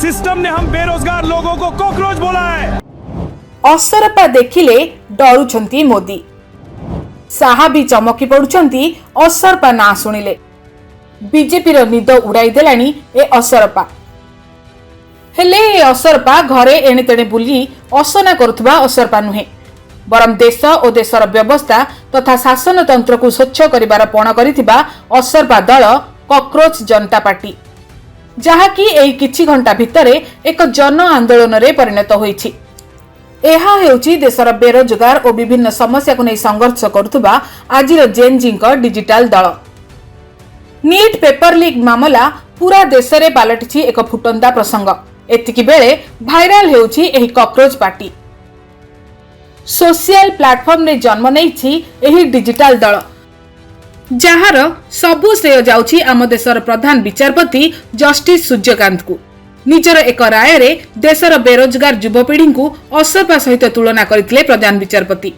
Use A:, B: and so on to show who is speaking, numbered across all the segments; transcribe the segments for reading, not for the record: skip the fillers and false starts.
A: System ने हम बेरोजगार लोगों को कॉकरोच बोला है।
B: असरपा देखिले डरुछंती मोदी, साहा भी चमकी पड़ुछंती असरपा ना शुणिले। बीजेपी रो निद उड़ाई देलानी ए असरपा। हेले ए असरपा घरे एणे तेणे बुली असना करुथबा असरपा नुहे, बरम देश और देशर व्यवस्था तथा शासन तंत्र को स्वच्छ करिबार पण करिथिबा असरपा दल कॉकरोच जनता पार्टी, जहाँकि एई किछि घंटा भितरे एक जन आंदोलन रे परिणत होईछि। एहा हेउछि देशर बेरोजगार और विभिन्न समस्या को नै संघर्ष करुथबा आजिर जेनजींक डिजिटल दल। नीट पेपर लीक मामला पूरा देश रे पालटिछि एक फुटंदा प्रसंग। एतिकी बेले भाइराल हेउछि एही कॉकरोच पार्टी। सोशल प्लेटफॉर्म रे जन्म नेइछि एही डिजिटल दल, जहार सबु श्रेय जाउछि आम देशर प्रधान विचारपति जस्टिस सूर्यकांत को। निजर एक राय रे देशर बेरोजगार युवपीढ़ी को असरपा सहित तुलना करथिले प्रधान विचारपति।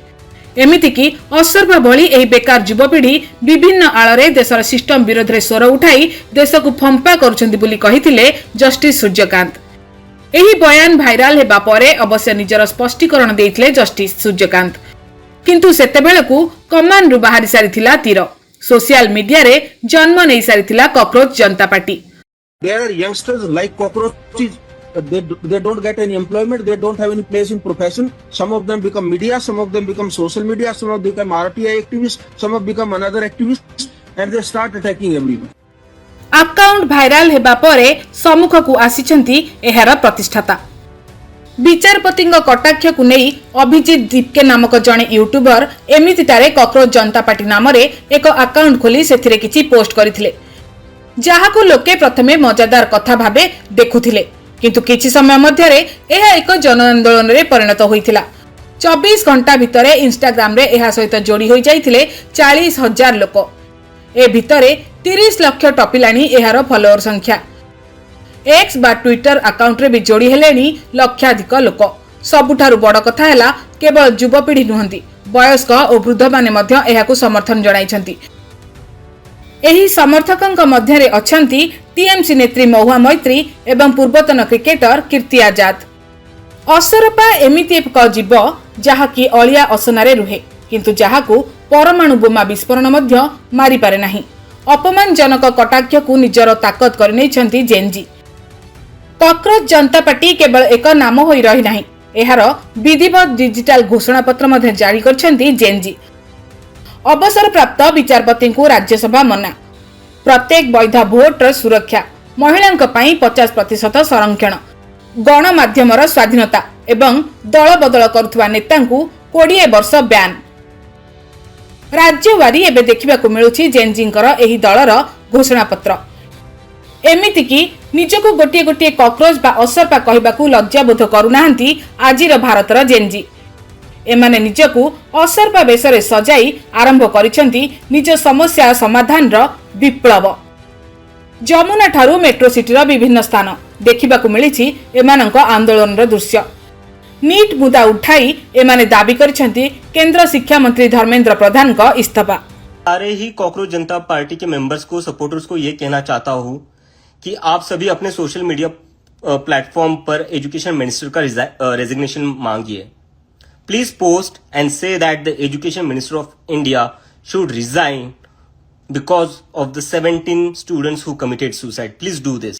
B: एमिति कि असरपा भली एही बेकार युवपीढ़ी विभिन्न आଳରେ देशर सिस्टम विरोध रे स्वर उठाई देश को फंपा करुछंती बोली कहिथिले जस्टिस सूर्यकांत। एही बयान भाइराल हेबा परे अवश्य निजर स्पष्टीकरण देइथिले जस्टिस सूर्यकांत, किंतु सेतेबेलकू कमान रु बाहरी सारिथिला तीर। सोशल मीडिया रे जन्म नै सारिथिला cockroach Janata party.
C: There are youngsters like cockroaches. They don't get any employment. They don't have any place in profession. Some of them become media. Some of them become social media. Some of them become RTI activists. Some of them become another activists, and they start attacking everyone.
B: Account viral हेबा परे सम्मुख को आसीचंती एहार प्रतिष्ठाता। विचारपतिंग कटाक्ष को नहीं अभिजीत दीपके नामक जणे YouTuber एमितिटारे cockroach Janata party नाम रे एक अकाउंट खोली सेथिरे किछि पोस्ट करिथिले, जहाको लोके प्रथमे मजादार कथा भाबे देखुथिले, किंतु किछि समय मध्यरे एहा एक जन आंदोलन रे परिणत होइथिला। 24 घंटा भितरे इंस्टाग्राम रे एहा सहित जोड़ी होई जाइथिले 40,000 लोक। ए भितरे 30 लाख टपिलानी एहार फॉलोअर संख्या। एक्स बा ट्विटर अकाउंट रे भी जोड़ी हेलेनी लक्षाधिक लोक। सबुठारु बड़ कथा हैला केवल युवपीढ़ी नुहंती, वयस्क और वृद्ध माने मध्य एहाकु समर्थन जणाइछंती। एही समर्थकंक मध्यरे अछंती टीएमसी नेत्री महुआ मैत्री एवं पूर्वतन क्रिकेटर कीर्ति आजाद। असरपा एमिति एक जीव जहाँकि अलिया असनारे रुहे, किंतु जहाकू परमाणु बोमा विस्फोरण मध्य मारी पारे नाही। अपमानजनक कटाक्ष को निजर ताकत करनेछंती जेनजी। कॉकरोच जनता पार्टी केवल एक नाम होई रही नाही, एहार विधिवत डिजिटल घोषणा पत्र मध्य जारी करछंती जेनजी। अवसर प्राप्त विचारपति को राज्यसभा मना, प्रत्येक वैध भोटर सुरक्षा, महिलांक पई 50% संरक्षण, गणमाध्यम स्वाधीनता एवं दल बदल करुवा नेता 20 वर्ष ब्यान। राज्यवारी एबे देखिबाकू मिलुछि जेनजींकर एही दलर घोषणा पत्र। एमिति कि निजको गोटे गोटे कॉकरोच बा असरपा कहबाकू लज्जा बोध करुनाहांती आजिर भारतर जेनजी। एमाने निजकू असरपा बेसरे सजाई आरंभ करिसेंती निज समस्या समाधान रो विप्लव। जमुना ठारू मेट्रो सिटीर विभिन्न स्थान देखिबाकू मिलिछि एमानंक आंदोलन रो दृश्य। नीट मुद्दा उठाई एमाने दाबी करिसेंती केंद्र शिक्षा मंत्री धर्मेंद्र प्रधान का इस्तीफा।
D: सारे ही कॉकरोच जनता पार्टी के मेंबर्स को, सपोर्टर्स को ये कहना चाहता हूं कि आप सभी अपने सोशल मीडिया प्लेटफॉर्म पर एजुकेशन मिनिस्टर का resignation मांगिए। Please post and say that the Education Minister of India should resign because of the 17 students who committed suicide. Please do this.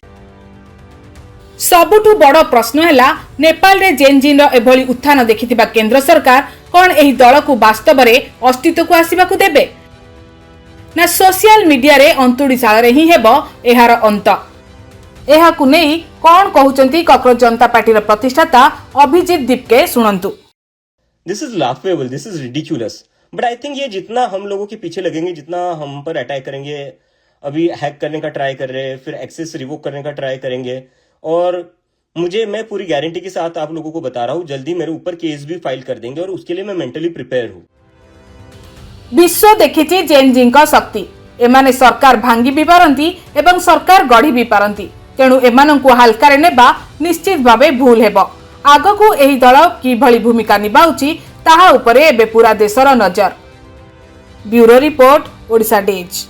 B: सबुठु बड़ प्रश्न हैला नेपाल रे जेनजीन एभली उत्थान देखिथिबा केंद्र सरकार कोन एही दल को वास्तव रे अस्तित्व को आसीबा को देबे ना सोशल मीडिया रे अंतुड़ीशाल रे ही हेबो एहार अंत। एहा को नै कोन कहउचंती कॉकरोच जनता पार्टी रो प्रतिष्ठाता अभिजीत दीपके सुनंतु।
D: This is laughable, this is ridiculous. But I think ये जितना हम लोगों के पीछे लगेंगे, जितना हम पर अटैक करेंगे, अभी हैक करने का ट्राई कर रहे हैं, फिर एक्सेस रिवोक करने का ट्राई करेंगे, और मैं पूरी गारंटी के साथ आप लोगों को बता रहा हूँ जल्दी मेरे ऊपर केस भी फाइल कर देंगे, और उसके लिए मैं मेंटली प्रिपेयर हूँ।
B: विश्व देखिछि जेनजींक शक्ति। एमाने सरकार भांगी भी पारंती एवं सरकार गढ़ी भी पारंती, तेणु एमानंकु हालकारे नेबा निश्चित भावे भूल हेबो। आगकू एही दल किभली भूमिका निभाउछि ताहा उपरे एबे पूरा देशर नजर। Bureau report, Odisha days.